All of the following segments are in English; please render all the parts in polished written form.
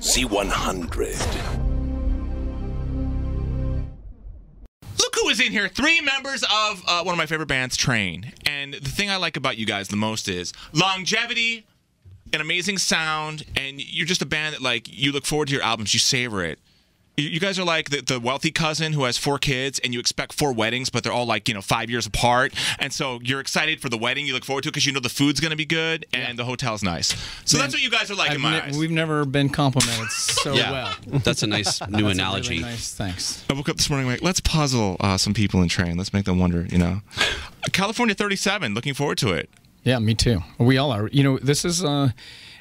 Z100. Look who is in here. 3 members of one of my favorite bands, Train. And the thing I like about you guys the most is longevity, an amazing sound, and you're just a band that, like, you look forward to your albums. You savor it. You guys are like the wealthy cousin who has 4 kids, and you expect 4 weddings, but they're all, like, 5 years apart. And so you're excited for the wedding. You look forward to it because you know the food's going to be good and the hotel's nice. So that's what you guys are like in my eyes. We've never been complimented so well. That's a nice new analogy. Really nice, thanks. I woke up this morning like, let's puzzle some people in Train. Let's make them wonder, California 37, looking forward to it. Yeah, me too. We all are. This is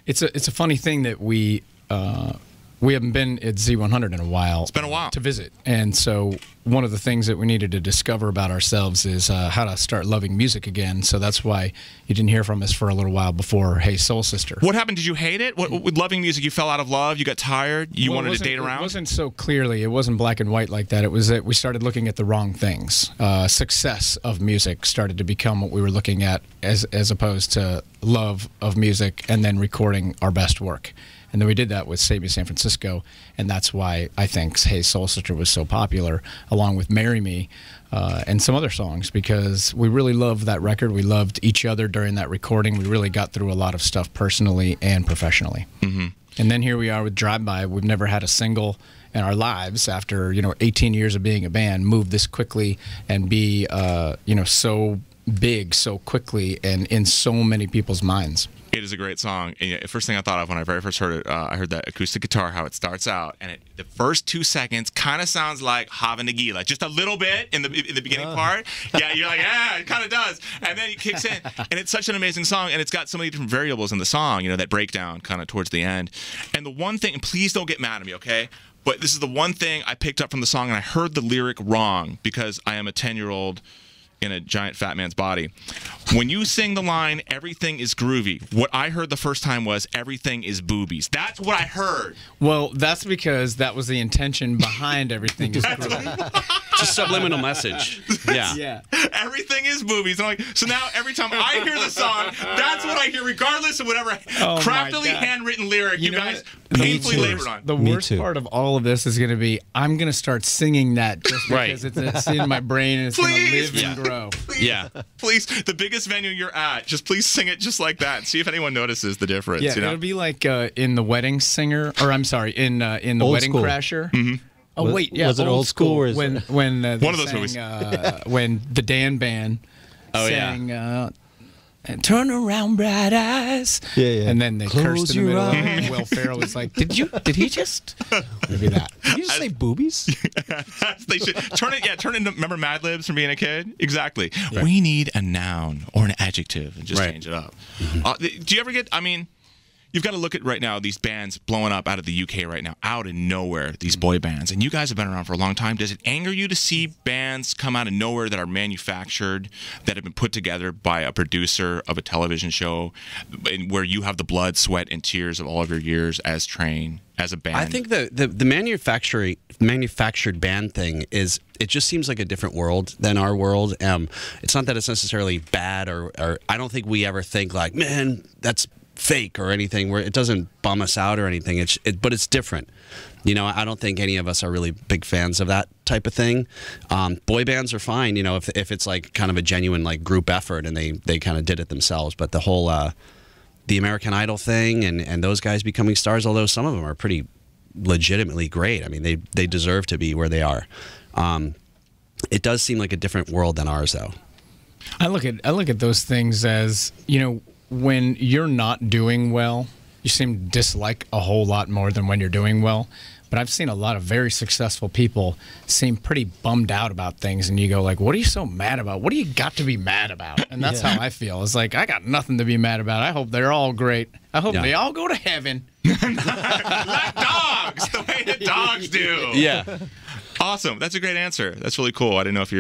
it's a funny thing that we haven't been at Z100 in a while. It's been a while. To visit. And so one of the things that we needed to discover about ourselves is how to start loving music again. So that's why you didn't hear from us for a little while before Hey Soul Sister. What happened? Did you hate it? With loving music, you fell out of love? You got tired? You wanted to date around? It wasn't so clearly. It wasn't black and white like that. It was that we started looking at the wrong things. Success of music started to become what we were looking at as opposed to love of music and then recording our best work. And then we did that with Save Me San Francisco, and that's why I think Hey Soul Sister was so popular, along with Marry Me and some other songs, because we really loved that record. We loved each other during that recording. We really got through a lot of stuff personally and professionally. Mm-hmm. And then here we are with Drive By. We've never had a single in our lives after 18 years of being a band move this quickly and be so big so quickly and in so many people's minds. It is a great song. And the first thing I thought of when I very first heard it, I heard that acoustic guitar, how it starts out, and the first 2 seconds kind of sounds like Hava Nagila, just a little bit in the beginning part. Yeah, you're like, yeah, it kind of does, and then it kicks in, and it's such an amazing song, and it's got so many different variables in the song, that breakdown kind of towards the end. And the one thing, and please don't get mad at me, okay? But this is the one thing I picked up from the song, and I heard the lyric wrong because I am a 10-year-old in a giant fat man's body. When you sing the line, everything is groovy, what I heard the first time was everything is boobies. That's what I heard. Well, that's because that was the intention behind everything is groovy. It's a subliminal message. Yeah. Everything is boobies. I'm like, so now every time I hear the song, that's what I hear, regardless of whatever craftily handwritten lyric you guys painfully labored on. The worst part of all of this is going to be, I'm going to start singing that just because it's in my brain and it's going to live and grow. Please, please, the biggest venue you're at, just please sing it just like that and see if anyone notices the difference. Yeah, it'll be like in The Wedding Singer, or I'm sorry, in The Wedding Crasher. Mm-hmm. Oh wait, yeah, was it old school? Or when one of those sang, movies? When the Dan Band sang, and turn around, bright eyes. Yeah. And then they cursed in the middle. And Will Ferrell was like, "Did he just?" Maybe that. Did you just say boobies? They should turn it. Yeah, turn it into. Remember Mad Libs from being a kid? Exactly. Right. We need a noun or an adjective and just change it up. Mm-hmm. Do you ever get? I mean, you've got to look at right now these bands blowing up out of the UK right now, out of nowhere, these boy bands. And you guys have been around for a long time. Does it anger you to see bands come out of nowhere that are manufactured, that have been put together by a producer of a television show, where you have the blood, sweat, and tears of all of your years as Train, as a band? I think the manufactured band thing is, it just seems like a different world than our world. It's not that it's necessarily bad, or I don't think we ever think like, man, that's fake or anything, where it doesn't bum us out or anything. But it's different. I don't think any of us are really big fans of that type of thing. Boy bands are fine, if it's like kind of a genuine like group effort and they kind of did it themselves. But the whole the American Idol thing and those guys becoming stars, although some of them are pretty legitimately great. I mean, they deserve to be where they are. It does seem like a different world than ours, though. I look at those things as, when you're not doing well, you seem to dislike a whole lot more than when you're doing well. But I've seen a lot of very successful people seem pretty bummed out about things, and you go like, what are you so mad about? What do you got to be mad about? And that's how I feel. It's like, I got nothing to be mad about. I hope they're all great. I hope they all go to heaven. Like dogs, the way that dogs do. Yeah. Awesome. That's a great answer. That's really cool. I didn't know if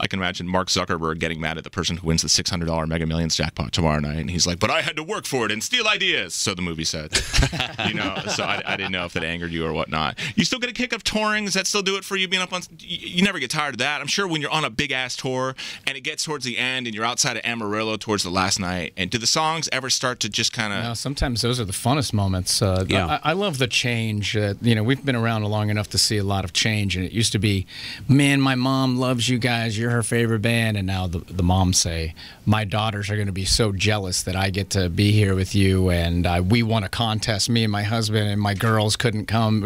I can imagine Mark Zuckerberg getting mad at the person who wins the $600 Mega Millions jackpot tomorrow night, and he's like, "But I had to work for it and steal ideas." So the movie said, So I didn't know if that angered you or whatnot. You still get a kick of touring? Does that still do it for you? Being up on, you never get tired of that. I'm sure when you're on a big ass tour and it gets towards the end and you're outside of Amarillo towards the last night, and do the songs ever start to just kind of? No, sometimes those are the funnest moments. I love the change. We've been around long enough to see a lot of change, and it used to be, "Man, my mom loves you guys. You're her favorite band," and now the moms say, "My daughters are going to be so jealous that I get to be here with you, and we won a contest, me and my husband, and my girls couldn't come."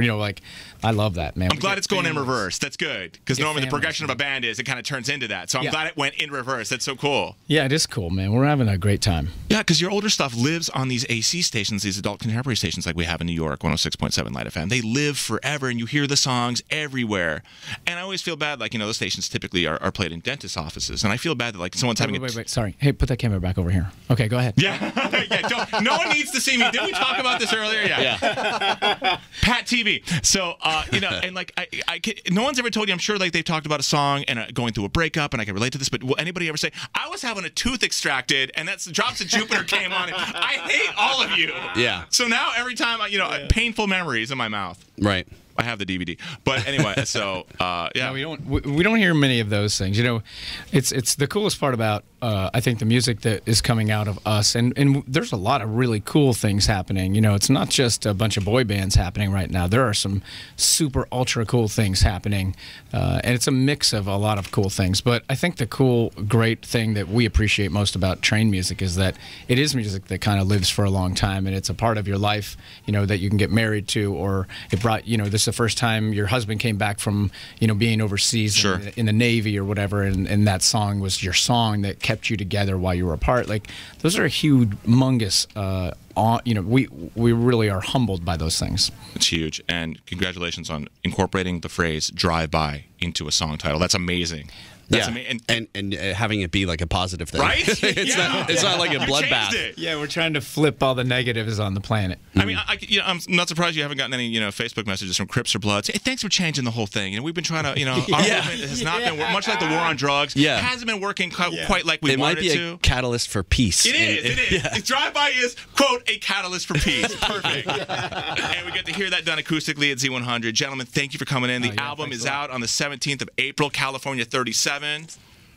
I love that, man. I'm glad it's going in reverse. That's good, because normally the progression of a band is it kind of turns into that. So I'm glad it went in reverse. That's so cool. Yeah, it is cool, man. We're having a great time. Yeah, because your older stuff lives on these AC stations, these adult contemporary stations like we have in New York, 106.7 Light FM. They live forever, and you hear the songs everywhere. And I always feel bad, those stations typically are played in dentist offices, and I feel bad that someone's having Wait, sorry. Hey, put that camera back over here. Okay, go ahead. Yeah, yeah. No one needs to see me. Did we talk about this earlier? Yeah. Pat TV. So, and no one's ever told you. I'm sure they've talked about a song and going through a breakup, and I can relate to this. But will anybody ever say, "I was having a tooth extracted, and that's Drops of Jupiter came on"? I hate all of you. Yeah. So now every time, painful memories in my mouth. Right. I have the DVD, but anyway, so yeah. No, we don't hear many of those things. It's the coolest part about I think the music that is coming out of us, and there's a lot of really cool things happening. It's not just a bunch of boy bands happening right now. There are some super ultra cool things happening, and it's a mix of a lot of cool things. But I think the great thing that we appreciate most about Train music is that it is music that kind of lives for a long time, and it's a part of your life. That you can get married to, or it brought this. The first time your husband came back from being overseas sure. in the Navy or whatever, and that song was your song that kept you together while you were apart. Those are humongous. We really are humbled by those things. It's huge, and congratulations on incorporating the phrase "drive by" into a song title. That's amazing. That's amazing. And having it be like a positive thing, right? It's not like a bloodbath. Yeah, we're trying to flip all the negatives on the planet. I mean, I'm not surprised you haven't gotten any Facebook messages from Crips or Bloods. Hey, thanks for changing the whole thing. We've been trying to, our movement has not been much like the war on drugs. Yeah, it hasn't been working quite like we wanted it to. It might be a catalyst for peace. It is. Yeah. Drive-by is, quote, a catalyst for peace. Perfect. And we get to hear that done acoustically at Z100. Gentlemen, thank you for coming in. The album is out on the 17th of April, California 37.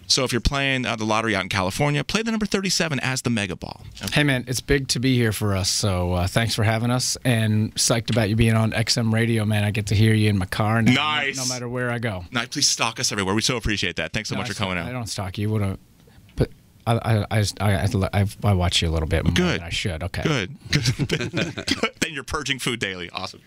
So if you're playing the lottery out in California, play the number 37 as the mega ball. Okay. Hey, man, it's big to be here for us. So thanks for having us, and psyched about you being on XM Radio, man. I get to hear you in my car now, nice. No matter where I go. Nice. Please stalk us everywhere. We so appreciate that. Thanks so much for coming out. I don't stalk you. But I watch you a little bit more than I should. Okay. Good. Then you're purging food daily. Awesome.